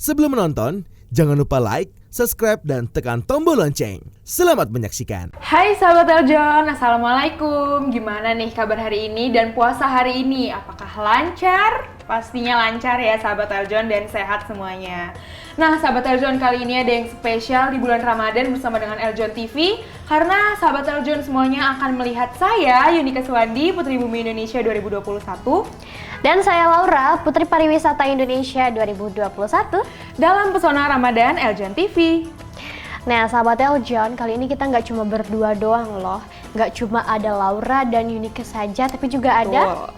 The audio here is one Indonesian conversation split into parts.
Sebelum menonton, jangan lupa like, subscribe, dan tekan tombol lonceng. Selamat menyaksikan. Hai sahabat Eljon, Assalamualaikum. Gimana nih kabar hari ini dan puasa hari ini? Apakah lancar? Pastinya lancar ya sahabat Eljon dan sehat semuanya. Nah sahabat Eljon, kali ini ada yang spesial di bulan Ramadan bersama dengan Eljon TV. Karena sahabat Eljon semuanya akan melihat saya, Yunika Suwandi, Putri Bumi Indonesia 2021. Dan saya Laura, Putri Pariwisata Indonesia 2021 dalam Pesona Ramadan Eljon TV. Nah sahabat Eljon, kali ini kita nggak cuma berdua doang loh. Nggak cuma ada Laura dan Yunika saja, tapi juga ada...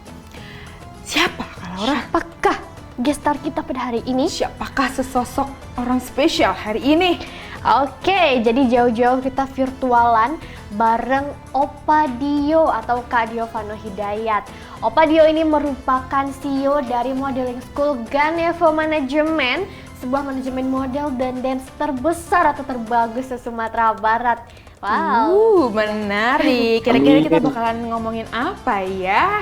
Siapa Kak Laura? Siapakah guest star kita pada hari ini? Siapakah sesosok orang spesial hari ini? Oke, jadi jauh-jauh kita virtualan bareng Opa Dio atau Kak Dio Vano Hidayat. Opa Dio ini merupakan CEO dari modeling school Ganevo Management, sebuah manajemen model dan dance terbesar atau terbagus di Sumatera Barat. Wow, menarik. Kira-kira kita bakalan ngomongin apa ya?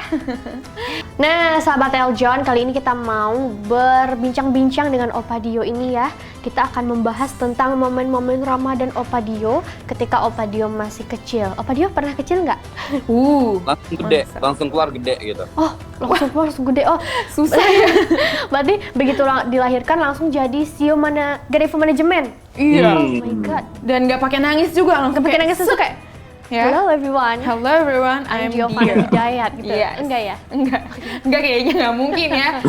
Nah, sahabat Eljon, kali ini kita mau berbincang-bincang dengan Opa Dio ini ya. Kita akan membahas tentang momen-momen Ramadan Opa Dio ketika Opa Dio masih kecil. Opa Dio pernah kecil nggak? Langsung gede, langsung keluar gede gitu. Oh, langsung keluar, langsung gede. Oh, susah ya. Berarti begitu dilahirkan langsung jadi CEO Ganevo Management. Iya. Oh my god. Dan nggak pakai nangis juga, langsung pakai nangis itu kayak ya. Hello everyone. Hello everyone, I'm Dio Vano Hidayat gitu. Yes. Enggak ya? Enggak kayaknya nggak mungkin ya.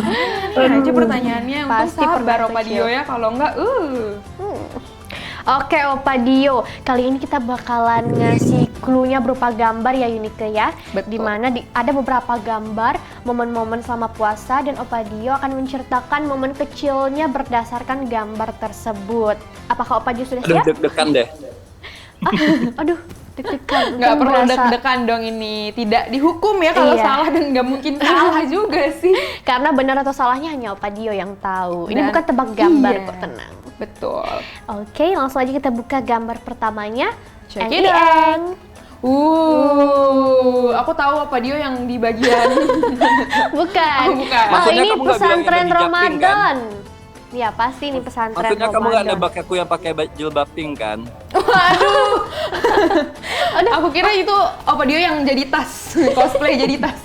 Ini aja pertanyaannya pasti untuk sabar pernah Opa Dio ya, kalau enggak Oke Opa Dio, kali ini kita bakalan ngasih clue-nya berupa gambar ya Yunika ya. Betul. Dimana ada beberapa gambar momen-momen selama puasa dan Opa Dio akan menceritakan momen kecilnya berdasarkan gambar tersebut. Apakah Opa Dio sudah siap? Deg-degan deh. Aduh, deg-degan. Nggak perlu deg-degan dong ini. Tidak dihukum ya kalau salah dan nggak mungkin salah juga sih. Karena benar atau salahnya hanya Opa Dio yang tahu. Ini bukan tebak gambar kok, tenang. Betul. Oke, langsung aja kita buka gambar pertamanya. Check it out. Aku tahu Opa Dio yang di bagian. Bukan. Bukan. Oh, ini kamu nggak pesantren bilang hijab pink, Ramadan. Ya pasti ini pesantren Maksudnya Ramadan. kamu nggak nebak aku yang pakai jilbab pink kan? Waduh. Aku kira itu Opa Dio yang jadi tas, cosplay jadi tas.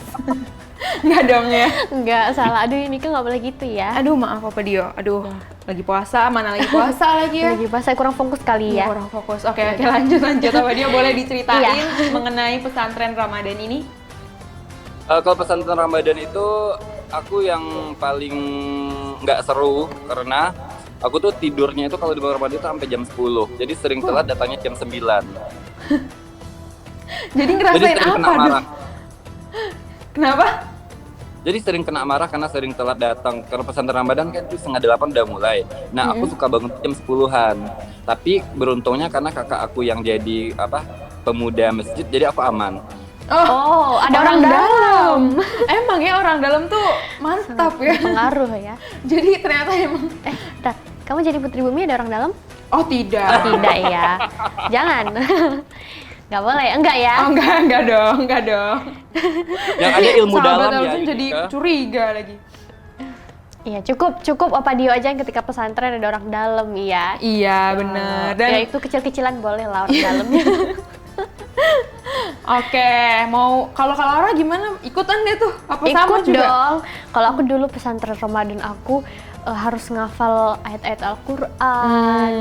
Nggak dong ya? Nggak, salah. Aduh, ini kan nggak boleh gitu ya. Aduh, maaf Opa Dio. Aduh, lagi puasa, mana lagi puasa lagi ya? Lagi pas saya kurang fokus kali ya. Kurang fokus. Oke, lanjut. Opa Dio boleh diceritain mengenai pesantren Ramadan ini? Kalau pesantren Ramadan itu aku yang paling nggak seru karena aku tuh tidurnya itu kalau di bulan Ramadan itu sampai jam 10. Jadi sering telat datangnya jam 9. Jadi ngerasain apa? Kena marah. Kenapa? Jadi sering kena marah karena sering telat datang. Karena pesantren Ramadan kan itu 7:30 udah mulai. Nah, aku suka bangun jam 10-an. Tapi beruntungnya karena kakak aku yang jadi pemuda masjid, jadi aku aman. Oh, ada orang dalam. Emang ya orang dalam tuh mantap ya. Pengaruh ya. Jadi ternyata emang. Bentar, kamu jadi Putri Bumi ada orang dalam? Oh tidak. Tidak ya. Jangan. Nggak boleh, enggak ya? Oh enggak dong. Yang ada ilmu dalam ya. Jadi curiga lagi. Iya, cukup Opa Dio aja yang ketika pesantren ada orang dalam ya. Iya, bener. Dan ya itu kecil-kecilan boleh lah orang dalamnya. Oke, kalau Laura gimana? Ikutan deh tuh. Apa sama Ikut juga? dong. Kalau aku dulu pesantren Ramadan aku harus ngafal ayat-ayat Al-Qur'an.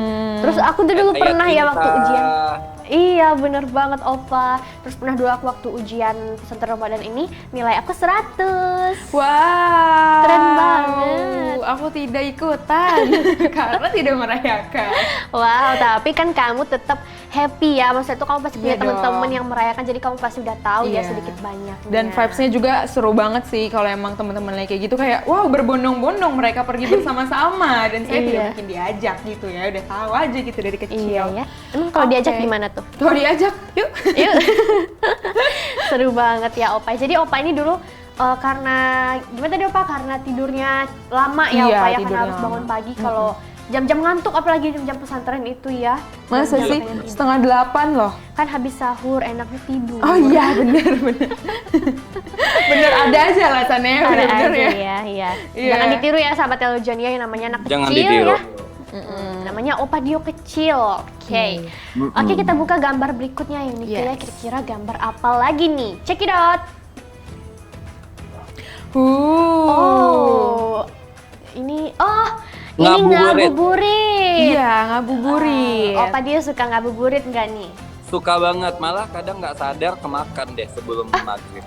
Terus aku tuh dulu pernah ya waktu ujian. Iya bener banget Opa. Terus pernah dulu aku waktu ujian pesantren Ramadan ini nilai aku 100. Wow. Keren banget. Aku tidak ikutan karena tidak merayakan. Wow, tapi kan kamu tetap happy ya. Maksudnya itu kamu pasti punya Iya teman-teman dong. yang merayakan, jadi kamu pasti udah tahu ya Iya. sedikit banyaknya. Dan vibes-nya juga seru banget sih kalau emang teman-teman lagi kayak gitu, kayak wow berbondong-bondong mereka pergi bersama-sama dan saya tidak mungkin diajak gitu ya, udah tahu aja gitu dari kecil. Iya ya. Emang kalau diajak gimana tuh? Kalau diajak, yuk. Yuk. Seru banget ya Opa. Jadi Opa ini dulu karena gimana tadi Opa? Karena tidurnya lama ya Iya, Opa ya, tidurnya karena harus bangun lama. pagi kalau jam-jam ngantuk, apalagi jam-jam pesantren itu ya. Masa Jam-jam sih? pengen tidur. 7:30 loh. Kan habis sahur enaknya tidur. Oh iya, bener. Bener, ada aja alasannya, Ada bener-bener aja ya. ya, iya. Iya. Jangan ditiru ya sahabat Eljon ya, yang namanya anak Jangan kecil ditiru. ya. Namanya Opa Dio kecil. Oke. Oke, kita buka gambar berikutnya ini. Yes. Kira-kira gambar apa lagi nih? Check it out. Oh. Ini ngabuburit. Iya, ngabuburit. Opa Dio suka ngabuburit nggak nih? Suka banget, malah kadang nggak sadar kemakan deh sebelum maghrib.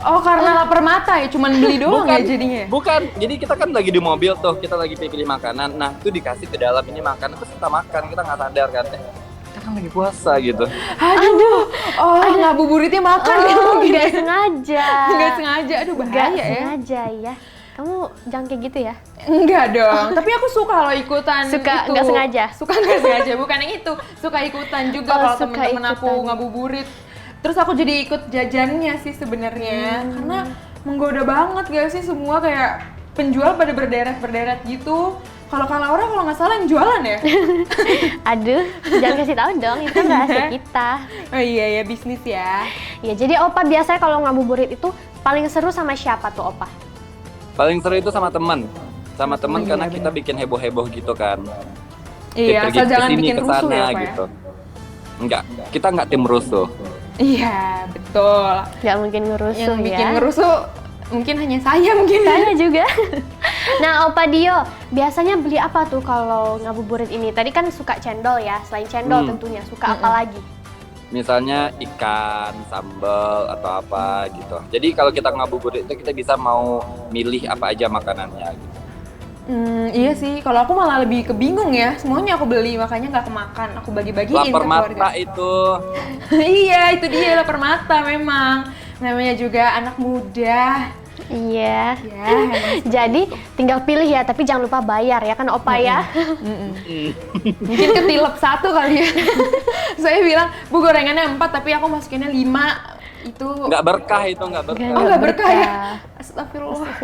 Oh, karena lapar mata ya, cuman beli doang ya jadinya. Bukan, jadi kita kan lagi di mobil tuh, kita lagi pilih makanan. Nah, itu dikasih ke dalam ini makanan, terus kita makan, kita nggak sadar kan. Kita kan lagi puasa gitu. Aduh. Oh, ngabuburitnya makan ya mungkin. Nggak sengaja. Nggak sengaja, aduh Nggak bahaya ya. sengaja ya. Kamu jangan kayak gitu ya. Enggak dong, tapi aku suka loh ikutan Suka itu. nggak sengaja? Suka nggak sengaja, bukan yang itu. Suka ikutan juga Oh, kalau suka temen-temen aku ikutan. ngabuburit. Terus aku jadi ikut jajannya sih sebenarnya, karena menggoda banget gak sih, semua kayak penjual pada berderet-berderet gitu. Kalau orang kalau nggak salah yang jualan ya. Aduh, jangan kasih tahu dong, itu kan rahasia kita. Oh iya ya, bisnis ya. Ya, jadi Opa biasanya kalau ngabuburit itu paling seru sama siapa tuh Opa? Paling seru itu sama teman. Sama teman iya, karena bener. kita bikin heboh-heboh gitu kan. Iya, Pergi asal jangan kesini, bikin rusuh kesana, ya Pak gitu. ya. Enggak, kita nggak tim rusuh. Iya, betul. Nggak mungkin ngerusuh Yang bikin ya. ngerusuh mungkin hanya saya mungkin. Saya juga. Nah, Opa Dio, biasanya beli apa tuh kalau ngabuburit ini? Tadi kan suka cendol ya, selain cendol tentunya, suka apa lagi? Misalnya ikan, sambal atau apa gitu. Jadi kalau kita ngabuburit itu kita bisa mau milih apa aja makanannya gitu. Iya sih, kalau aku malah lebih kebingung ya, semuanya aku beli makanya nggak kemakan, aku bagi-bagiin Lapar ke keluarga. mata itu. Iya, itu dia lapar mata memang. Namanya juga anak muda. Iya. Ya, emang. Jadi tinggal pilih ya, tapi jangan lupa bayar ya kan Opa ya. Mungkin ketilep 1 kali ya. Saya bilang, Bu gorengannya 4 tapi aku masukinnya 5. Itu Nggak berkah itu, nggak berkah. Oh, nggak berkah ya? berkah. Astagfirullah.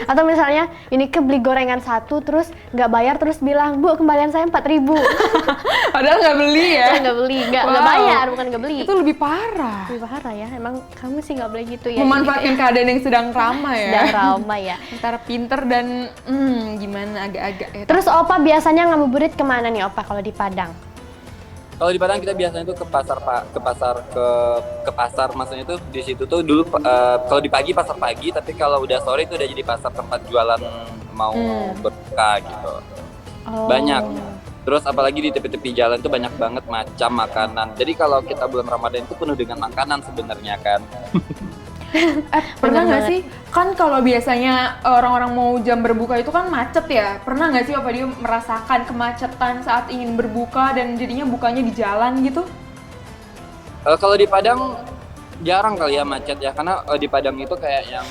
Atau misalnya ini ke beli gorengan 1 terus nggak bayar terus bilang, Bu kembalian saya 4.000. Padahal nggak beli ya. Nggak beli, nggak Wow. bayar, bukan nggak beli. Itu lebih parah. Lebih parah ya, emang kamu sih nggak boleh gitu ya. Memanfaatkan keadaan yang sedang ramai ya. Sedang ramai ya. Antara pinter dan gimana agak-agak ya. Terus Opa biasanya ngabuburit kemana nih Opa kalau di Padang? Kalau di Padang kita biasanya tuh ke pasar maksudnya tuh di situ tuh dulu kalau di pagi pasar pagi, tapi kalau udah sore itu udah jadi pasar tempat jualan mau berbuka gitu. Oh. Banyak. Terus apalagi di tepi-tepi jalan tuh banyak banget macam makanan. Jadi kalau kita bulan Ramadan itu penuh dengan makanan sebenarnya kan. Pernah nggak banget. sih, kan kalau biasanya orang-orang mau jam berbuka itu kan macet ya. Pernah nggak sih Opa Dio merasakan kemacetan saat ingin berbuka dan jadinya bukanya di jalan gitu? Kalau di Padang jarang kali ya macet ya, karena di Padang itu kayak yang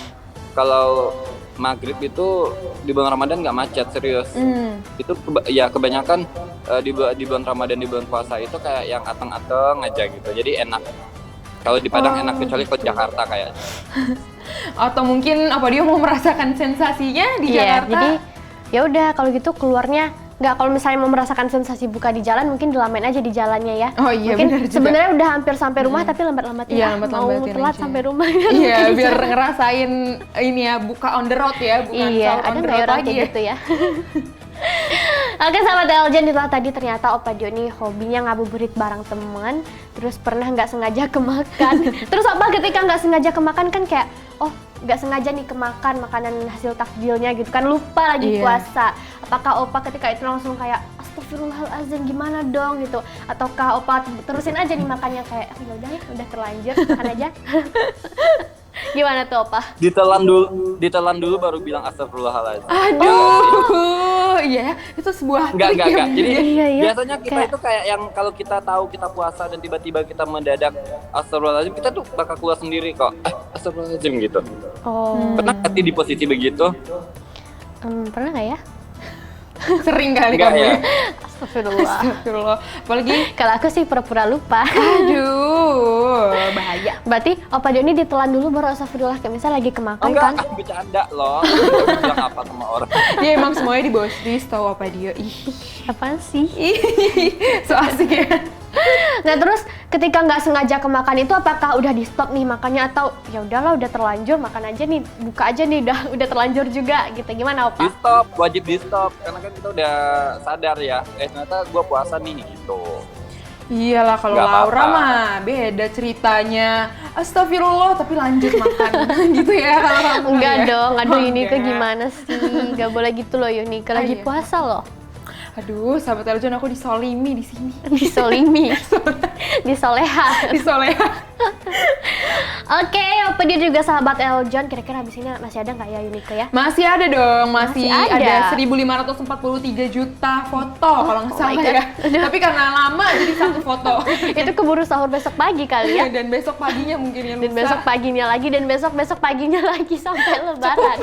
kalau maghrib itu di bulan Ramadan nggak macet, serius. Itu kebanyakan di bulan Ramadan, di bulan puasa itu kayak yang ateng-ateng aja gitu, jadi enak. Kalau di Padang enak, kecuali kalau Jakarta kayaknya. Atau mungkin Opa Dio mau merasakan sensasinya di Iya, Jakarta? jadi ya udah kalau gitu keluarnya nggak, kalau misalnya mau merasakan sensasi buka di jalan mungkin dilamain aja di jalannya ya. Oh iya, mungkin benar juga. sebenarnya udah hampir sampai rumah tapi lambat-lambatin Iya, mau lambat-lambatin telat aja. sampai rumah. Iya, Buka di biar jalan. ngerasain ini ya, buka on the road ya, bukan Iya, sahur on ada the nggak road orang lagi kayak ya. gitu ya? Oke sahabat Eljon, itulah tadi ternyata Opa Dio nih hobinya ngabuburit bareng teman, terus pernah nggak sengaja kemakan. Terus Opa ketika nggak sengaja kemakan kan kayak, oh nggak sengaja nih kemakan makanan hasil takjilnya gitu kan, lupa lagi Iya. puasa. Apakah Opa ketika itu langsung kayak astagfirullahaladzim gimana dong gitu? Ataukah Opa terusin aja nih makannya kayak, ya udah ya, udah terlanjur makan aja. Gimana tuh Opa? Ditelan dulu baru bilang astagfirullahaladzim. Aduh, iya, itu sebuah Enggak. trik ya. Jadi Iya, iya. biasanya kita itu kayak yang kalau kita tahu kita puasa dan tiba-tiba kita mendadak astagfirullahaladzim, kita tuh bakal keluar sendiri kok. Astagfirullahaladzim gitu. Oh, Pernah nggak sih di posisi begitu? pernah nggak ya? Sering kali Enggak kamu ya? Astagfirullah. Astagfirullah. Apalagi Kalau aku sih pura-pura lupa. aduh, Aduh, bahaya. Berarti Opa Dio ini ditelan dulu baru astagfirullah, kayak misal lagi kemakan Enggak, kan? aku bercanda loh. Aku bilang apa sama orang. Ya emang semuanya di bawah tahu apa dia. Ih, Apaan sih? so asik ya. Nah terus ketika nggak sengaja kemakan itu apakah udah di stop nih makannya atau ya udahlah udah terlanjur makan aja nih, buka aja nih udah terlanjur juga gitu, gimana Di Opa? stop, wajib di stop. Karena kan kita udah sadar ya, ternyata gue puasa nih gitu. Iyalah kalau Nggak Laura apa-apa. mah beda ceritanya. Astagfirullah tapi lanjut makan gitu ya kalau kamu. Enggak ya? dong, aduh Oh, Yunika enggak. gimana sih? Gak boleh gitu loh Yunika, lagi iya. puasa loh. Aduh, sahabat Eljon aku disolimi di sini. Disolimi, disoleha. Disoleha. Oke, Opa Dio juga sahabat Eljon, kira-kira habis ini masih ada nggak ya Yunika ya? Masih ada dong, masih Masih ada. ada 1.543 juta foto kalau nggak oh salah my God. ya. Tapi karena lama jadi satu foto. Itu keburu sahur besok pagi kali ya? Dan besok paginya mungkin yang Dan besok paginya lagi, dan besok paginya lagi sampai lebaran.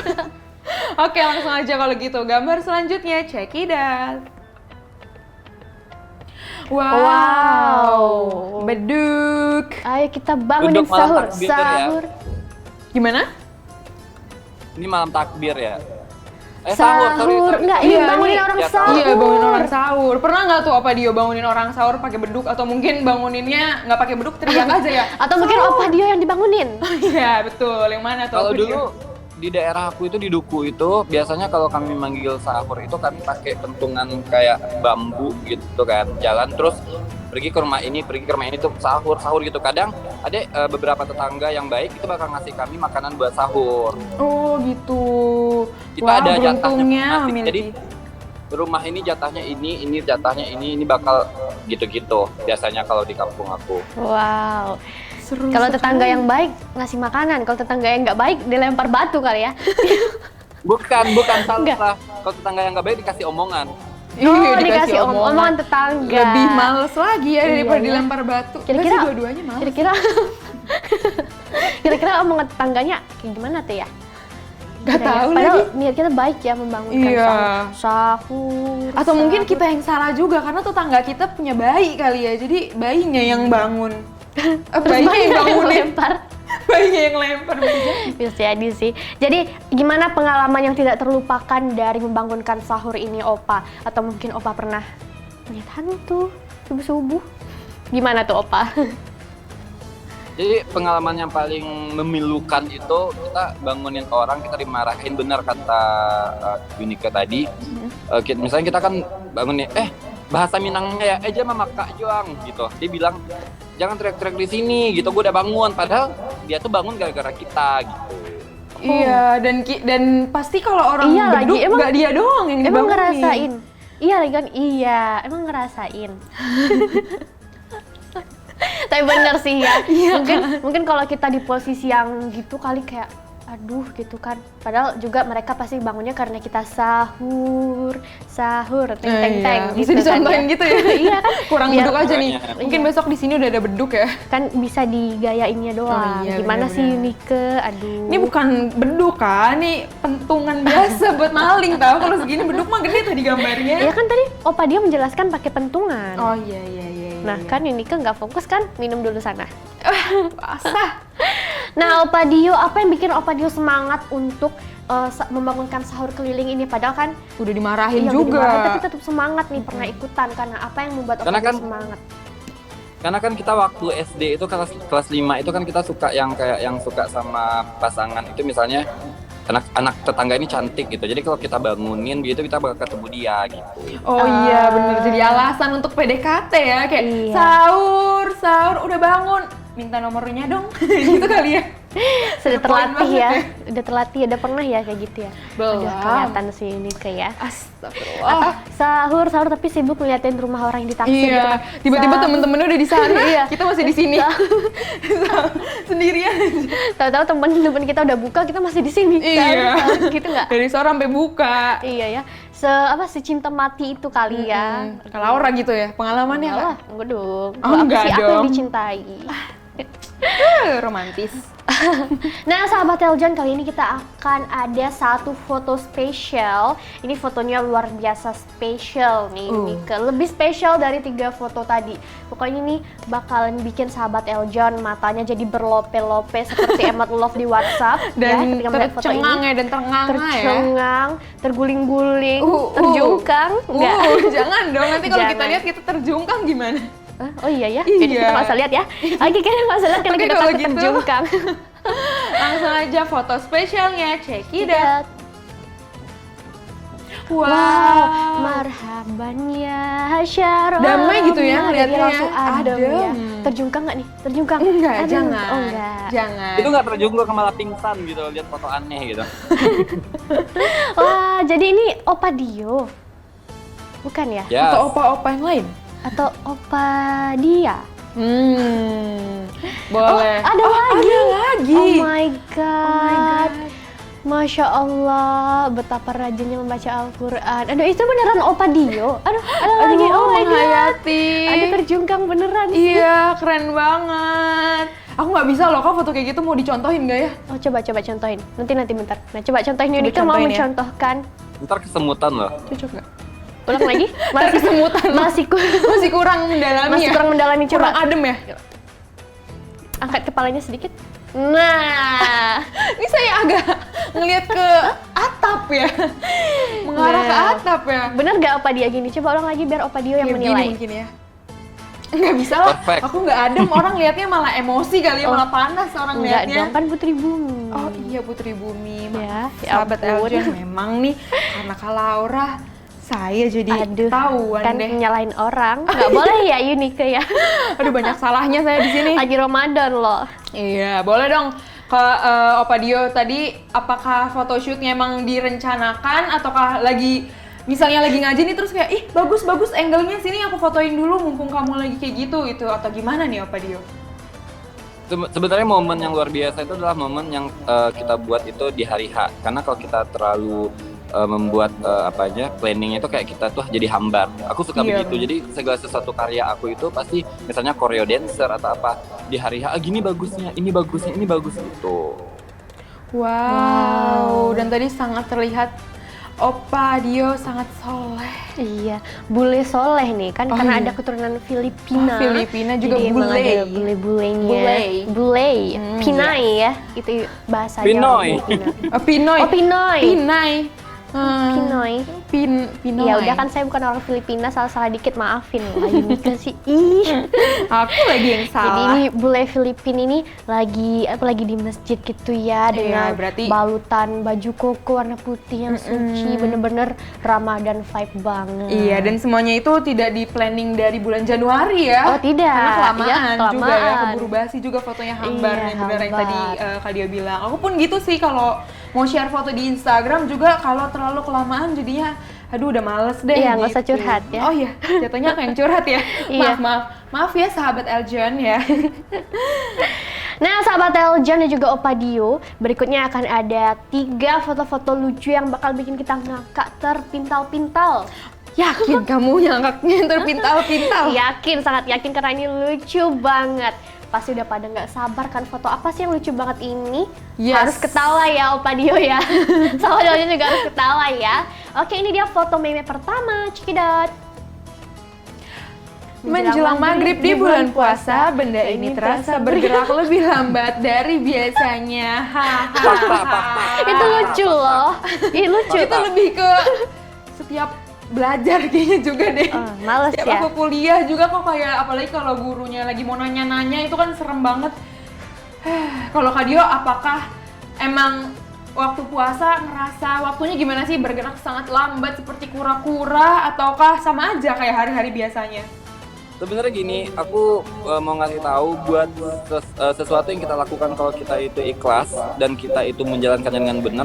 Oke, langsung aja kalau gitu. Gambar selanjutnya, check it out. Wow. Beduk. Ayo kita bangunin Duduk malam sahur, takbir ya. sahur. Gimana? Ini malam takbir ya. Sahur, enggak, ini Iya, bangunin ini- orang ya, sahur. Iya, bangunin orang sahur. Pernah nggak tuh Opa Dio bangunin orang sahur pakai beduk atau mungkin banguninnya nggak pakai beduk teriak aja ya? Atau mungkin Opa Dio yang dibangunin. Iya, betul. Yang mana tuh? Kalau Opa Dio? dulu di daerah aku itu di Duku itu biasanya kalau kami manggil sahur itu kami pakai pentungan kayak bambu gitu kan, jalan terus pergi ke rumah ini tuh sahur gitu. Kadang ada beberapa tetangga yang baik itu bakal ngasih kami makanan buat sahur. Oh gitu. Kita Wah, ada jatahnya beruntungnya masing-masing. memiliki. Jadi rumah ini jatahnya ini jatahnya ini bakal gitu-gitu biasanya kalau di kampung aku. Wow. Seru Kalau sekali. tetangga yang baik ngasih makanan, kalau tetangga yang nggak baik dilempar batu kali ya. Bukan Enggak. salah. Kalau tetangga yang nggak baik dikasih omongan. Iya, dikasih omongan tetangga. Lebih males lagi ya daripada Iya, iya. dilempar batu. Kira-kira Nggak sih, dua-duanya males. Kira-kira kira-kira omongan tetangganya kayak gimana tuh ya? Gak Nah, ya, tahu padahal lagi. niat kita baik ya membangunkan Iya. sahur. Atau mungkin sahur. kita yang salah juga karena tetangga kita punya bayi kali ya. Jadi bayinya yang bangun. Bayinya yang bangunin. lempar. Bayinya yang lempar. Bisa jadi sih. Jadi gimana pengalaman yang tidak terlupakan dari membangunkan sahur ini Opa? Atau mungkin Opa pernah lihat hantu subuh-subuh? Gimana tuh Opa? Jadi pengalaman yang paling memilukan itu kita bangunin orang, kita dimarahin, benar kata Yunika tadi. Misalnya kita kan bangunin, bahasa Minangnya ya, jangan Kak Joang gitu. Dia bilang jangan teriak-teriak di sini gitu. Gue udah bangun, padahal dia tuh bangun gara-gara kita gitu. Iya, dan pasti kalau orang Iya lagi, beduk emang- nggak dia doang yang Emang dibangunin. ngerasain? Iya lagi kan? Iya, emang ngerasain. Tapi bener sih ya. Mungkin kalau kita di posisi yang gitu kali kayak aduh gitu kan. Padahal juga mereka pasti bangunnya karena kita sahur, teng teng teng Iya. Bisa gitu dicontohin kan, ya. gitu ya. Iya kan? Kurang Biar- beduk aja nih. Iya. Mungkin besok di sini udah ada beduk ya. Kan bisa digayainnya doang. Oh iya, Gimana sih bener-bener. Unike? Aduh. Ini bukan beduk kan, ini pentungan biasa buat maling tau. Kalau segini beduk mah gede tadi gambarnya. Ya kan tadi Opa dia menjelaskan pakai pentungan. Oh iya iya iya. Nah kan Unike nggak fokus kan, minum dulu sana. Basah. Nah, Opa Dio, apa yang bikin Opa Dio semangat untuk membangunkan sahur keliling ini? Padahal kan Udah dimarahin iya, juga. dimarahin, tapi tetap semangat nih, pernah ikutan. Karena apa yang membuat Opa Karena Dio kan- semangat? Karena kan kita waktu SD itu kelas 5 itu kan kita suka yang kayak yang suka sama pasangan itu misalnya anak tetangga ini cantik gitu. Jadi kalau kita bangunin gitu kita bakal ketemu dia gitu. Oh iya bener, jadi alasan untuk PDKT ya. Kayak Iya. sahur, udah bangun. Minta nomornya dong, gitu kali ya. Sudah Poin terlatih banget ya, ya. udah terlatih, udah pernah ya kayak gitu ya? Belum. Udah kelihatan sih ini kayak. Astagfirullah. Sahur tapi sibuk ngeliatin rumah orang yang ditaksir gitu Iya, kan. tiba-tiba Sahur. temen-temennya udah di sana, Iya. kita masih di sini. Sendirian aja. Tahu-tahu temen-temen kita udah buka, kita masih di sini. Iya. Sahur, gitu nggak? Dari sore sampai buka. Iya ya, secinta mati itu kali ya. Kalau Laura gitu ya, pengalamannya Enggak nggak? lah, enggak dong. Oh, Kalau enggak aku sih aku dong. yang dicintai. Romantis. Nah, sahabat Eljon, kali ini kita akan ada satu foto spesial. Ini fotonya luar biasa spesial nih, Mika. Lebih spesial dari 3 foto tadi. Pokoknya ini bakalan bikin sahabat Eljon matanya jadi berlope-lope seperti emot love di WhatsApp. Dan ketika melihat foto tercengang ini. ya, dan ternganga ya. Tercengang, terguling-guling, terjungkang. Enggak. Jangan dong, nanti kalau kita Jangan. lihat kita terjungkang gimana? Oh iya ya, Iya. jadi kita nggak usah lihat ya. Oke, kita nggak usah lihat karena Oke, kita kalau takut gitu. terjungkang. Langsung aja foto spesialnya, check it out. Lihat. Wow, Marhaban ya Syarah. Damai gitu ya ngeliatnya ya. langsung adem ya. Adem. Terjungkang nggak nih? Terjungkang? Enggak, Aduh, jangan. Oh enggak. Jangan. Itu nggak terjungkang, malah pingsan gitu lihat foto aneh gitu. Wah, jadi ini Opa Dio. Bukan ya? Ya. Atau opa-opa yang lain? Atau Opa Dia? Boleh. Oh, ada lagi. Ada lagi. Oh my Oh god. my God. Masya Allah, betapa rajinnya membaca Al-Quran. Aduh, itu beneran Opa Dio. Aduh, ada lagi. Oh my god. menghayati. Ada terjungkang beneran sih. Iya, keren banget. Aku nggak bisa loh, kok foto kayak gitu mau dicontohin nggak ya? Oh, coba contohin. Nanti bentar. Nah, coba contohin Coba Yunika mau contohin ya. mencontohkan. Ntar kesemutan loh. Cocok nggak? Ulang lagi? Masih Kesemutan. masih kurang mendalami masih ya? kurang mendalami, coba. Kurang adem ya? Angkat kepalanya sedikit. Nah, Ini saya agak ngelihat ke atap ya. Mengarah ke Nah. atap ya. bener gak Opa Dia gini? Coba ulang lagi biar Opa Dio yang Kayak menilai. gini mungkin ya. Nggak bisa lah, Perfect. aku nggak adem, orang lihatnya malah emosi kali ya, malah panas orang Enggak lihatnya. dong, kan Putri Bumi. Oh iya, Putri Bumi, Ya, maaf, ya sahabat ampun. Eljon memang nih, karena Kak Laura, saya jadi Aduh, ketahuan kan deh. nyalain orang. Nggak boleh ya Yunika ya. Aduh, banyak salahnya saya di sini. Lagi Ramadan loh. Iya, boleh dong. Ke Opa Dio tadi, apakah photoshootnya emang direncanakan ataukah lagi misalnya lagi ngaji nih terus kayak ih bagus angle-nya sini aku fotoin dulu mumpung kamu lagi kayak gitu itu atau gimana nih Opa Dio? Sebenarnya momen yang luar biasa itu adalah momen yang kita buat itu di hari H. Karena kalau kita terlalu membuat planningnya itu kayak kita tuh jadi hambar. Aku suka Iya, begitu. Jadi segala sesuatu karya aku itu pasti misalnya choreo dancer atau apa di hari H, gini bagusnya, ini bagusnya, ini bagus gitu. Wow. Dan tadi sangat terlihat Opa Dio sangat soleh. Iya, bule soleh nih kan Oh, karena iya. ada keturunan Filipina. Oh, Filipina juga Jadi emang bule. ada bule-bulenya. Bule. Bule. Hmm, Pinay ya, itu bahasanya. Pinoy. Filipina. Pinoy. Oh, Pinoy. Pinay. Pinoy. Pinoy. Ya udah kan saya bukan orang Filipina, salah-salah dikit maafin lah Yunika sih. Ih. Aku lagi yang salah. Jadi ini bule Filipina ini lagi di masjid gitu ya Iya, dengan berarti- balutan baju koko warna putih yang suci, bener-bener Ramadan vibe banget. Iya, dan semuanya itu tidak di planning dari bulan Januari ya. Oh, tidak. Karena kelamaan, Iya, juga ya, kelamaan. keburu basi juga fotonya hambar Iya, nih, bener yang hambar. tadi Kak Dia bilang. Aku pun gitu sih kalau mau share foto di Instagram juga kalau terlalu kelamaan jadinya aduh udah males deh. Iya, nggak usah curhat ya. Oh iya, jatuhnya aku yang curhat ya. Iya. Maaf ya sahabat Eljon ya. Nah, sahabat Eljon dan juga Opa Dio, berikutnya akan ada 3 foto-foto lucu yang bakal bikin kita ngakak terpintal-pintal. Yakin kamu ngangkatnya terpintal-pintal? Yakin, sangat yakin karena ini lucu banget. Pasti udah pada nggak sabar kan foto apa sih yang lucu banget ini? Yes. Harus ketawa ya Opa Dio ya. Sama Eljon juga harus ketawa ya. Oke, ini dia foto meme pertama. Check it out. Menjelang maghrib di bulan puasa, benda ini terasa bergerak lebih lambat dari biasanya. Hahaha. Itu lucu loh. Ih, lucu. Itu lebih ke setiap belajar kayaknya juga deh. Oh, males Setiap ya. aku kuliah juga kok kayak apalagi kalau gurunya lagi mau nanya-nanya itu kan serem banget. Kalau Kak Dio, apakah emang waktu puasa ngerasa waktunya gimana sih, bergerak sangat lambat seperti kura-kura ataukah sama aja kayak hari-hari biasanya? Sebenarnya gini, aku mau ngasih tahu buat sesuatu yang kita lakukan kalau kita itu ikhlas dan kita itu menjalankan dengan benar,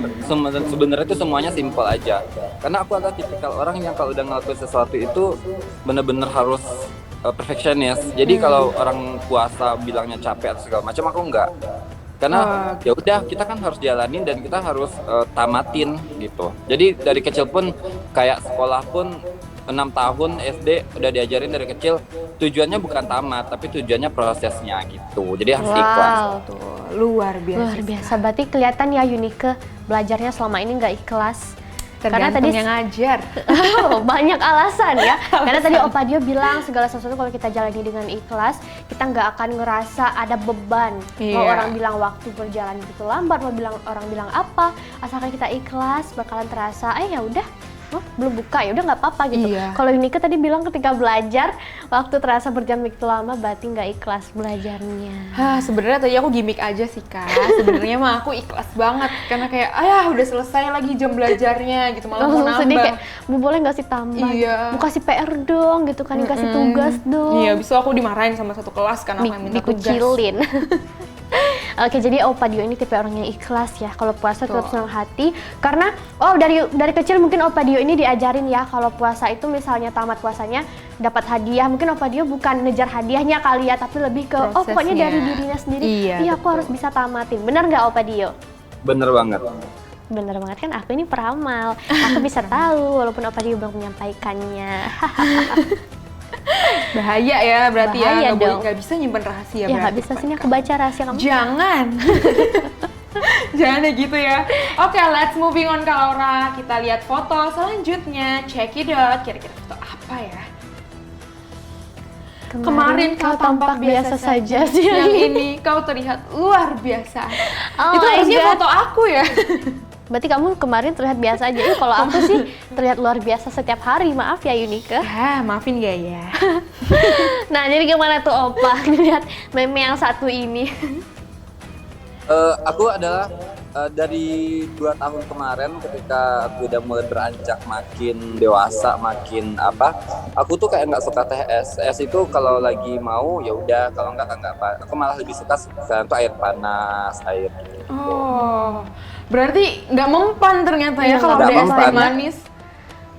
sebenarnya itu semuanya simpel aja. Karena aku adalah tipikal orang yang kalau udah ngelakuin sesuatu itu benar-benar harus perfectionist. Jadi kalau orang puasa bilangnya capek atau segala macam, aku enggak. Karena ya udah kita kan harus jalanin dan kita harus tamatin gitu. Jadi dari kecil pun kayak sekolah pun tahun SD udah diajarin dari kecil, tujuannya bukan tamat tapi tujuannya prosesnya gitu, jadi harus ikhlas. Wow, Tuh, luar biasa. luar biasa. Berarti kelihatan ya Yunike belajarnya selama ini nggak ikhlas. Karena Tergantung tadi yang ngajar. banyak alasan ya. Karena tadi Opa Dio bilang segala sesuatu kalau kita jalani dengan ikhlas, kita nggak akan ngerasa ada beban. Mau Iya. orang bilang waktu berjalan begitu lambat, mau orang bilang apa, asalkan kita ikhlas bakalan terasa, ya udah, belum buka ya udah nggak apa-apa gitu. Iya. Kalau Yunike tadi bilang ketika belajar waktu terasa berjam begitu lama, berarti nggak ikhlas belajarnya. Sebenarnya tadi aku gimmick aja sih Kak. Sebenarnya mah aku ikhlas banget karena kayak udah selesai lagi jam belajarnya gitu, malah mau Langsung sedih nambah. kayak, Bu boleh nggak sih tambah? Iya. Bu kasih PR dong gitu kan, dikasih tugas dong. Iya, bisa aku dimarahin sama satu kelas karena aku yang minta tugas. Dikucilin. Oke, jadi Opa Dio ini tipe orang yang ikhlas ya. Kalau puasa tetap senang hati karena dari kecil mungkin Opa Dio ini diajarin ya kalau puasa itu misalnya tamat puasanya dapat hadiah. Mungkin Opa Dio bukan ngejar hadiahnya kali ya, tapi lebih ke pokoknya Prosesnya. dari dirinya sendiri. Iya, Aku harus bisa tamatin. Benar nggak Opa Dio? Bener banget. Bener banget kan, aku ini peramal. Aku bisa tahu walaupun Opa Dio belum menyampaikannya. Bahaya ya berarti Bahaya ya, dong. nggak bisa nyimpen rahasia Ya nggak berarti. bisa, sini aku baca rahasia kamu. Jangan. Jangan kayak gitu ya. Oke, let's moving on Kak Laura. Kita lihat foto selanjutnya. Check it out. Kira-kira foto apa ya? Kemarin kau tampak biasa saja. sih. Yang ini kau terlihat luar biasa. Oh Itu my harusnya God. foto aku ya. Berarti kamu kemarin terlihat biasa aja. Kalau aku sih terlihat luar biasa setiap hari. Maaf ya Yunike. Maafin gak ya? Nah, jadi gimana tuh Opa lihat meme yang satu ini? Aku adalah dari 2 tahun kemarin ketika aku udah mulai beranjak makin dewasa, makin aku tuh kayak nggak suka teh es. Es itu kalau lagi mau ya udah, kalau nggak apa. Aku malah lebih suka sekarang tuh air panas, air gitu. Oh, berarti nggak mempan ternyata ya Iya, kalau nggak ada es teh mempan. manis.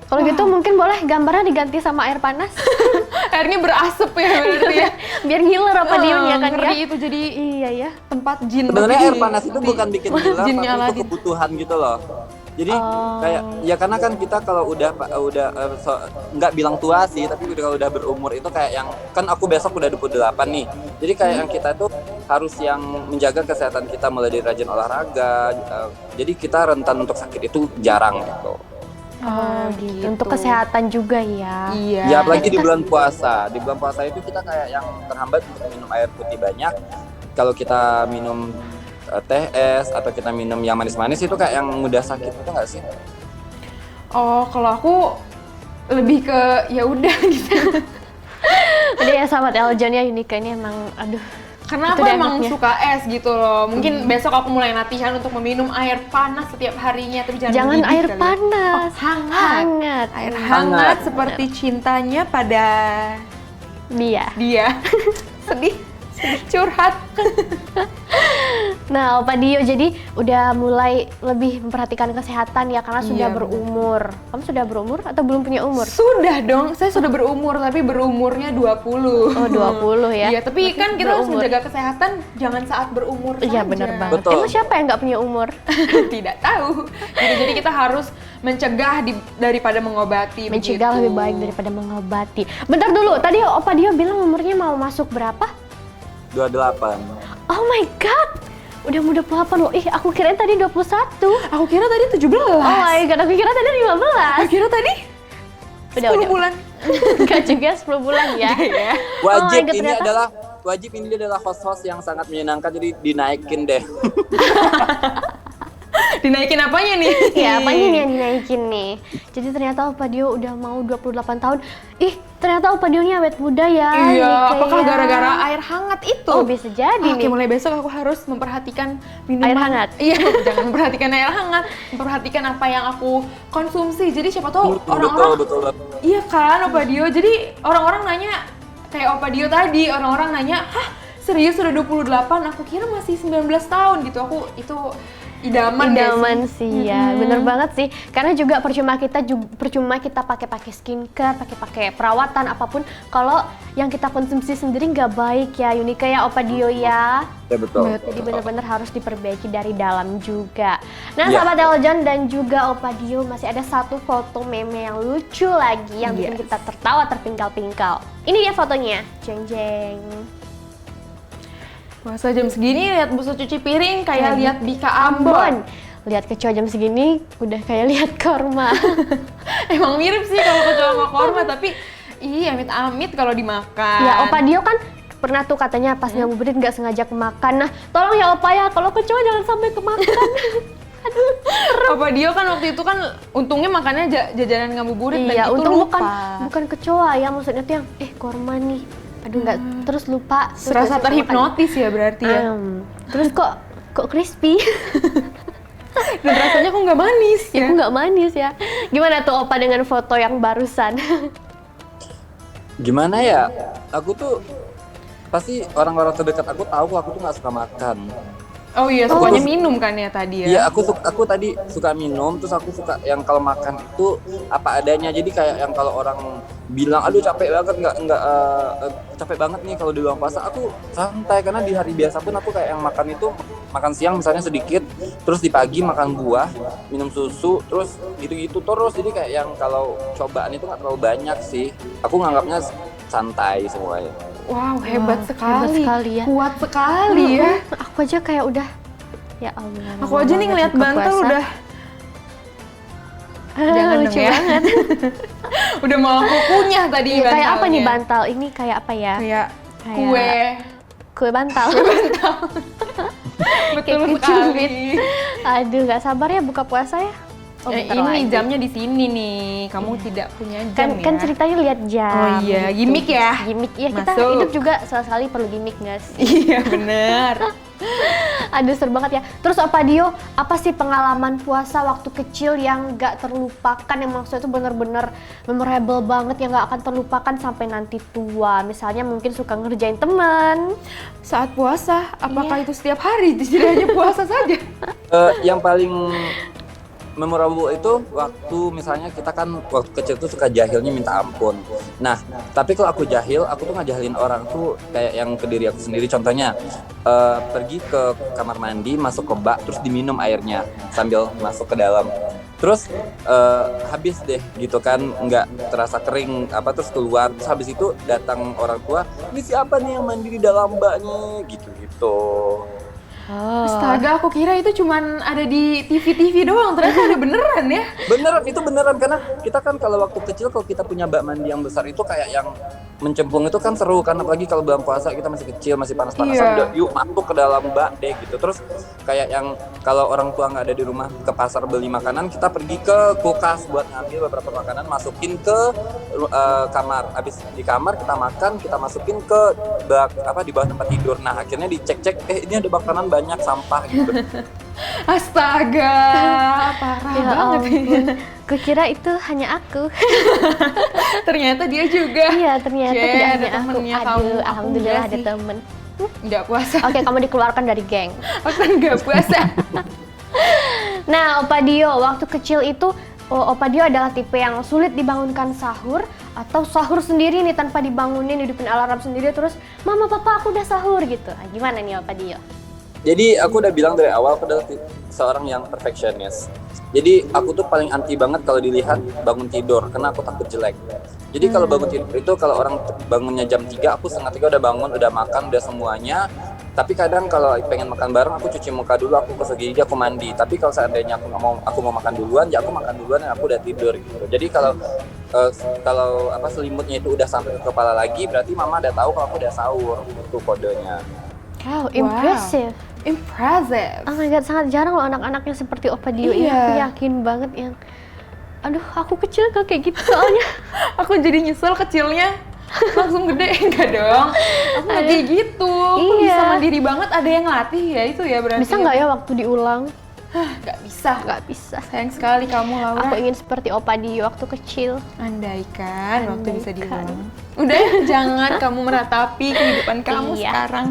Kalau gitu mungkin boleh gambarnya diganti sama air panas. Airnya berasap ya berarti ya. Biar ngiler Opa Dionya kan Ngeri ya. itu jadi Iya ya. tempat jin. Sebenarnya tapi air panas itu bukan bikin gila, jinnya tapi itu Aladin. kebutuhan gitu loh. Jadi kayak ya karena kan kita kalau udah nggak bilang tua sih, tapi kalau udah berumur itu kayak yang kan aku besok udah 28 nih. Jadi kayak yang kita tuh harus yang menjaga kesehatan kita mulai dari rajin olahraga. Jadi kita rentan untuk sakit itu jarang gitu. Oh gitu. Untuk kesehatan juga ya. Iya. Ya apalagi di bulan puasa. Di bulan puasa itu kita kayak yang terhambat untuk minum air putih banyak. Kalau kita minum teh es atau kita minum yang manis-manis itu kayak yang mudah sakit itu nggak sih? Oh, kalau aku lebih ke ya udah gitu. Udah ya sahabat Eljon ya, Yunike ini emang aduh. Karena Itu aku deh emang anaknya. suka es gitu loh. Mungkin besok aku mulai latihan untuk meminum air panas setiap harinya, tapi jangan Jangan mendidih air kali ya. panas. Hangat. Hangat. Air Hangat. hangat seperti cintanya pada Dia. dia. Sedih. Curhat. Nah, Opa Dio jadi udah mulai lebih memperhatikan kesehatan ya karena sudah Iya, berumur. Kamu sudah berumur atau belum punya umur? Sudah dong, saya sudah berumur tapi berumurnya 20. Oh, 20 ya. Iya, tapi kan kita harus berumur. menjaga kesehatan jangan saat berumur Iya saja. benar banget. Betul. Emang siapa yang nggak punya umur? Tidak tahu. Jadi kita harus mencegah daripada mengobati. Mencegah begitu. lebih baik daripada mengobati. Bentar dulu, tadi Opa Dio bilang umurnya mau masuk berapa? 28. Oh my god, udah muda 28 loh. Ih, aku kirain tadi 21. Aku kira tadi 17. Oh my god, aku kira tadi 15. Aku kira tadi Udah, 10 udah. bulan. Enggak juga 10 bulan ya. Iya. Wajib God, ini ternyata- adalah host-host yang sangat menyenangkan, jadi dinaikin deh. Dinaikin apanya nih? Ya, apanya nih yang dinaikin nih? Jadi ternyata Opa Dio udah mau 28 tahun. Ih, ternyata Opa Dio-nya awet muda ya. Iya, Yunike apakah ya. gara-gara air hangat itu? Oh, bisa jadi Oke, nih. mulai besok aku harus memperhatikan minuman Air hangat. Iya, jangan memperhatikan air hangat, memperhatikan apa yang aku konsumsi. Jadi siapa tahu orang-orang betul. Iya kan, Opa Dio. Jadi orang-orang nanya kayak Opa Dio tadi, orang-orang nanya, "Hah, serius sudah 28? Aku kira masih 19 tahun gitu." Aku itu Idaman gak Idaman sih? sih ya, bener banget sih. Karena juga percuma kita pakai skincare, pakai perawatan apapun kalau yang kita konsumsi sendiri nggak baik ya Yunika ya Opa Dio ya. Ya betul. Jadi benar-benar harus diperbaiki dari dalam juga. Nah, Ya. sahabat Eljon dan juga Opa Dio, masih ada satu foto meme yang lucu lagi yang bikin kita tertawa terpingkal-pingkal. Ini dia fotonya, jeng jeng. Puasa jam segini lihat busa cuci piring kayak lihat Bika Ambon. Lihat kecoa jam segini udah kayak lihat korma. Emang mirip sih kalau kecoa sama korma, tapi amit-amit kalau dimakan. Ya, Opa Dio kan pernah tuh katanya pas ngabuburit nggak sengaja kemakan. Nah, tolong ya Opa ya, kalau kecoa jangan sampai kemakan. Opa Dio kan waktu itu kan untungnya makannya jajanan ngabuburit dan Iya, itu untung lupa. bukan kecoa ya, maksudnya tuh yang korma nih. Aduh nggak, terus lupa. Terus Serasa nggak sengaja terhipnotis ya berarti ya. makan. Terus kok crispy? Dan rasanya kok nggak manis Ya ya. kok nggak manis ya. Gimana tuh Opa dengan foto yang barusan? Gimana ya? Aku tuh pasti orang-orang terdekat aku tahu aku tuh nggak suka makan. Oh iya, sukanya minum kan ya tadi ya. Iya, aku tadi suka minum, terus aku suka yang kalau makan itu apa adanya. Jadi kayak yang kalau orang bilang, aduh capek banget, capek banget nih kalau di bulan puasa, aku santai karena di hari biasa pun aku kayak yang makan itu makan siang misalnya sedikit, terus di pagi makan buah, minum susu, terus gitu-gitu terus. Jadi kayak yang kalau cobaan itu nggak terlalu banyak sih. Aku nganggapnya santai semuanya. Wow, hebat sekali. hebat sekali ya. Kuat sekali ya. Aku aja kayak udah, ya Allah. Aku aja nih ngeliat buka bantal puasa. udah. Jangan lucu dong ya. banget. Udah malah kukunya tadi Iya, kayak apa nih bantalnya. bantal? Ini kayak apa ya? Kayak Kayak- Kue bantal. betul Kayak sekali. Aduh, nggak sabar ya buka puasa ya. Oh, Ya, bentar ini lagi. jamnya di sini nih. Kamu tidak punya jam Kan ya. ceritanya lihat jam. Oh iya, gimmick ya? Gimmick ya, kita Masuk. hidup juga sekali perlu gimmick nggak sih? Iya bener. Aduh seru banget ya. Terus Opa Dio, apa sih pengalaman puasa waktu kecil yang nggak terlupakan, yang maksudnya itu bener-bener memorable banget, yang nggak akan terlupakan sampai nanti tua? Misalnya mungkin suka ngerjain teman. Saat puasa, apakah Iya. itu setiap hari? Tidak hanya puasa saja. Yang paling memorable itu waktu misalnya kita kan waktu kecil tuh suka jahilnya minta ampun. Nah, tapi kalau aku jahil, aku tuh ngajahilin orang tuh kayak yang ke diri aku sendiri. Contohnya pergi ke kamar mandi, masuk ke bak, terus diminum airnya sambil masuk ke dalam. Terus habis deh gitu kan, nggak terasa kering terus keluar. Terus habis itu datang orang tua, ini siapa nih yang mandi di dalam baknya gitu-gitu. Astaga, aku kira itu cuman ada di TV-TV doang. Ternyata ada beneran ya. Beneran, itu beneran karena kita kan kalau waktu kecil kalau kita punya bak mandi yang besar itu kayak yang mencemplung itu kan seru kan, apalagi kalau bulan puasa kita masih kecil, masih panas-panasan, Iya. udah yuk masuk ke dalam bak deh gitu. Terus kayak yang kalau orang tua nggak ada di rumah ke pasar beli makanan, kita pergi ke kulkas buat ngambil beberapa makanan, masukin ke kamar. Habis di kamar kita makan, kita masukin ke bak di bawah tempat tidur. Nah akhirnya dicek-cek, ini ada makanan banyak sampah gitu. Astaga, parah Ya banget. ampun, kukira itu hanya aku. Ternyata dia juga. Iya, ternyata Cie, tidak ada hanya aku. temennya Aduh, kamu. Aku alhamdulillah enggak ada sih. temen. Nggak puasa. Oke, kamu dikeluarkan dari geng. Aku kan nggak puasa. Nah, Opa Dio, waktu kecil itu Opa Dio adalah tipe yang sulit dibangunkan sahur, atau sahur sendiri nih tanpa dibangunin, hidupin alarm sendiri terus, Mama, Papa, aku udah sahur gitu. Nah, gimana nih Opa Dio? Jadi aku udah bilang dari awal aku adalah seorang yang perfectionist. Jadi aku tuh paling anti banget kalau dilihat bangun tidur karena aku takut jelek. Jadi kalau bangun tidur itu kalau orang bangunnya jam 3, aku setengah 3 udah bangun, udah makan, udah semuanya. Tapi kadang kalau pengen makan bareng, aku cuci muka dulu, aku gosok gigi, aku mandi. Tapi kalau seandainya aku mau makan duluan, ya aku makan duluan dan aku udah tidur gitu. Jadi kalau selimutnya itu udah sampai ke kepala lagi, berarti Mama udah tahu kalau aku udah sahur. Itu kodenya. Wow, impressive. Impressive. Oh my god, sangat jarang loh anak-anaknya seperti Opa Dio ini. Iya. Aku yakin banget yang, aduh aku kecil kok kayak gitu soalnya. Aku jadi nyesel kecilnya langsung gede. Enggak dong. Aku nggak kayak gitu. Aku Iya. bisa mandiri banget. Ada yang ngelatih ya itu ya berarti. Bisa nggak ya waktu diulang? Gak bisa. Nggak bisa. Sayang sekali kamu, Laura. Aku ingin seperti Opa Dio waktu kecil. Andaikan waktu bisa Andaikan. diulang. Udah ya, jangan kamu meratapi kehidupan kamu Iya. sekarang.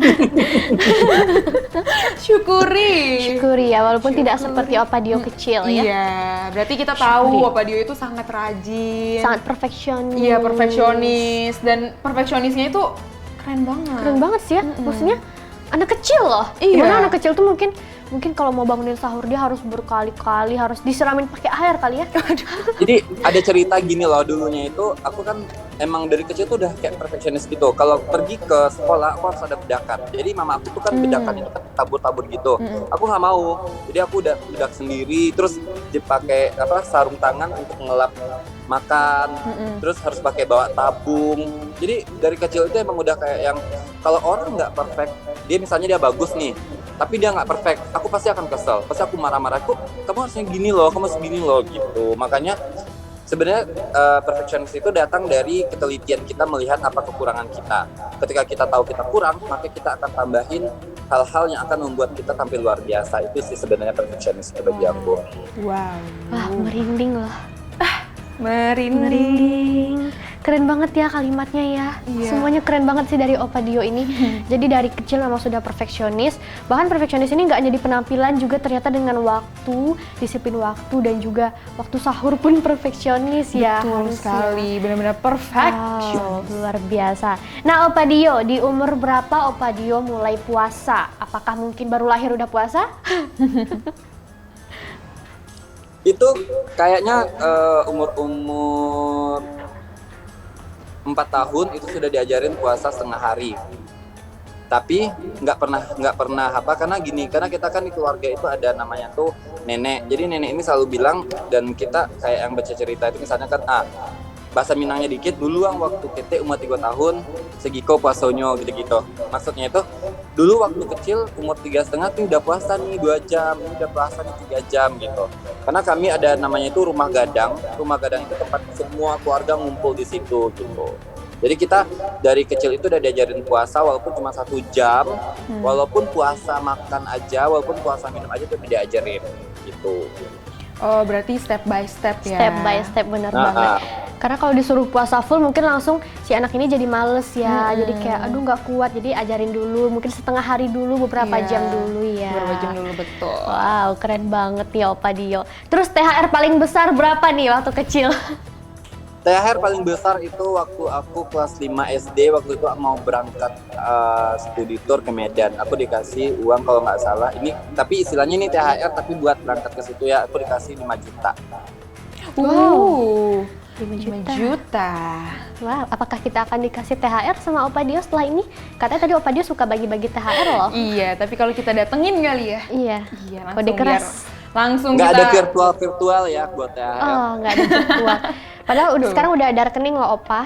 Syukuri. Syukuri ya, walaupun tidak seperti Opa Dio kecil ya. Iya, berarti kita tahu Syukuri. Opa Dio itu sangat rajin. Sangat perfeksionis. Iya, perfeksionis. Dan perfeksionisnya itu keren banget. Keren banget sih ya, maksudnya anak kecil loh. Iya. Dimana anak kecil tuh mungkin kalau mau bangunin sahur dia harus berkali-kali, harus disiramin pakai air kali ya. Jadi ada cerita gini loh, dulunya itu aku kan emang dari kecil tuh udah kayak perfeksionis gitu. Kalau pergi ke sekolah aku harus ada bedakan. Jadi mama aku tuh kan bedakan itu kan tabur-tabur gitu. Aku nggak mau. Jadi aku udah bedak sendiri, terus dipakai sarung tangan untuk ngelap makan. Terus harus pakai bawa tabung. Jadi dari kecil itu emang udah kayak yang kalau orang nggak perfect, dia misalnya dia bagus nih, tapi dia nggak perfect, aku pasti akan kesel, pasti aku marah-marah, kamu harusnya gini loh, kamu harus gini loh gitu. Makanya sebenarnya perfeksionis itu datang dari ketelitian kita melihat apa kekurangan kita. Ketika kita tahu kita kurang, maka kita akan tambahin hal-hal yang akan membuat kita tampil luar biasa. Itu sih sebenarnya perfeksionis itu bagi aku. Wow. Wah, merinding loh. Merinding. Keren banget ya kalimatnya ya. Iya. Semuanya keren banget sih dari Opa Dio ini. Jadi dari kecil memang sudah perfeksionis. Bahkan perfeksionis ini nggak hanya di penampilan, juga ternyata dengan waktu, disiplin waktu, dan juga waktu sahur pun perfeksionis ya. Betul harusnya. sekali, benar-benar perfect. Wow, luar biasa. Nah, Opa Dio, di umur berapa Opa Dio mulai puasa? Apakah mungkin baru lahir udah puasa? Itu kayaknya umur 4 tahun itu sudah diajarin puasa setengah hari. Tapi nggak pernah karena kita kan di keluarga itu ada namanya tuh nenek. Jadi nenek ini selalu bilang, dan kita kayak yang baca cerita itu misalnya kan bahasa Minangnya dikit, duluang waktu kita umur 3 tahun segiko puasonyo gitu-gitu. Maksudnya itu dulu waktu kecil umur 3,5 tuh udah puasa nih 2 jam, ini udah puasa nih 3 jam gitu. Karena kami ada namanya itu rumah gadang itu tempat semua keluarga ngumpul di situ gitu. Jadi kita dari kecil itu udah diajarin puasa walaupun cuma 1 jam, walaupun puasa makan aja, walaupun puasa minum aja tuh diajarin gitu. Oh, berarti step by step ya. Step by step, bener banget. Karena kalau disuruh puasa full mungkin langsung si anak ini jadi males ya. Jadi kayak aduh nggak kuat, jadi ajarin dulu, mungkin setengah hari dulu, beberapa Iya, jam dulu ya. Beberapa jam dulu, betul. Wow, keren banget nih Opa Dio. Terus THR paling besar berapa nih waktu kecil? THR paling besar itu waktu aku kelas 5 SD, waktu itu mau berangkat studi tour ke Medan. Aku dikasih uang kalau nggak salah, ini tapi istilahnya ini THR tapi buat berangkat ke situ ya, aku dikasih 5 juta. Wow. 5 juta. Wow, apakah kita akan dikasih THR sama Opa Dio setelah ini? Katanya tadi Opa Dio suka bagi-bagi THR loh. Iya, tapi kalau kita datengin kali ya. Iya. Iya, Kode keras. Langsung Nggak kita ada virtual ya buat THR. Oh, nggak ada virtual. Padahal sekarang udah ada rekening loh Opa.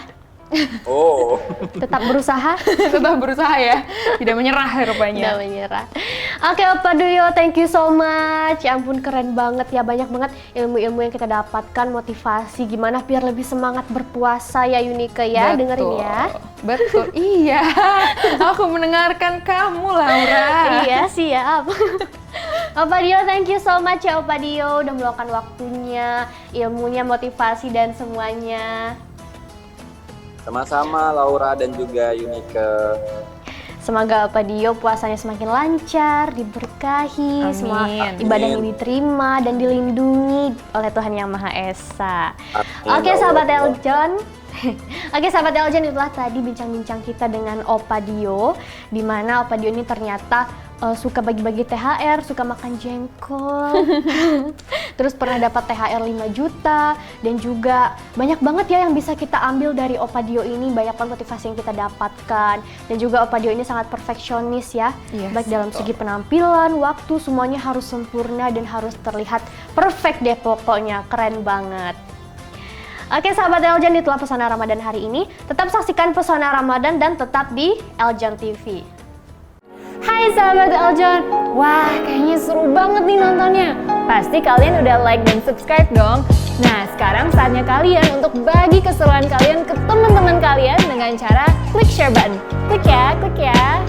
Oh. Tetap berusaha. tetap berusaha ya, tidak menyerah rupanya. Nggak menyerah. Oke Opa Dio, thank you so much. Ya ampun, keren banget ya, banyak banget ilmu-ilmu yang kita dapatkan, motivasi gimana biar lebih semangat berpuasa ya Yunike ya. Betul. Dengerin ya. Betul, iya. Aku mendengarkan kamu, Laura. Iya siap. Opa Dio, thank you so much ya Opa Dio udah meluangkan waktunya, ilmunya, motivasi dan semuanya. Sama-sama Laura dan juga Yunike. Semoga Opa Dio puasanya semakin lancar, diberkahi, Amin. semua ibadahnya diterima dan dilindungi oleh Tuhan Yang Maha Esa. Oke sahabat Eljon. Oke sahabat Eljon, itulah tadi bincang-bincang kita dengan Opa Dio, di mana Opa Dio ini ternyata suka bagi-bagi THR, suka makan jengkol, terus pernah dapat THR 5 juta, dan juga banyak banget ya yang bisa kita ambil dari Opa Dio ini, banyak banget motivasi yang kita dapatkan, dan juga Opa Dio ini sangat perfeksionis ya, Yes, baik dalam segi penampilan, waktu, semuanya harus sempurna dan harus terlihat perfect deh pokoknya, keren banget. Oke sahabat Eljon, itulah Pesona Ramadan hari ini. Tetap saksikan Pesona Ramadan dan tetap di Eljon TV. Hai sahabat Eljon, wah kayaknya seru banget nih nontonnya. Pasti kalian udah like dan subscribe dong. Nah sekarang saatnya kalian untuk bagi keseruan kalian ke teman-teman kalian dengan cara klik share button. Klik ya.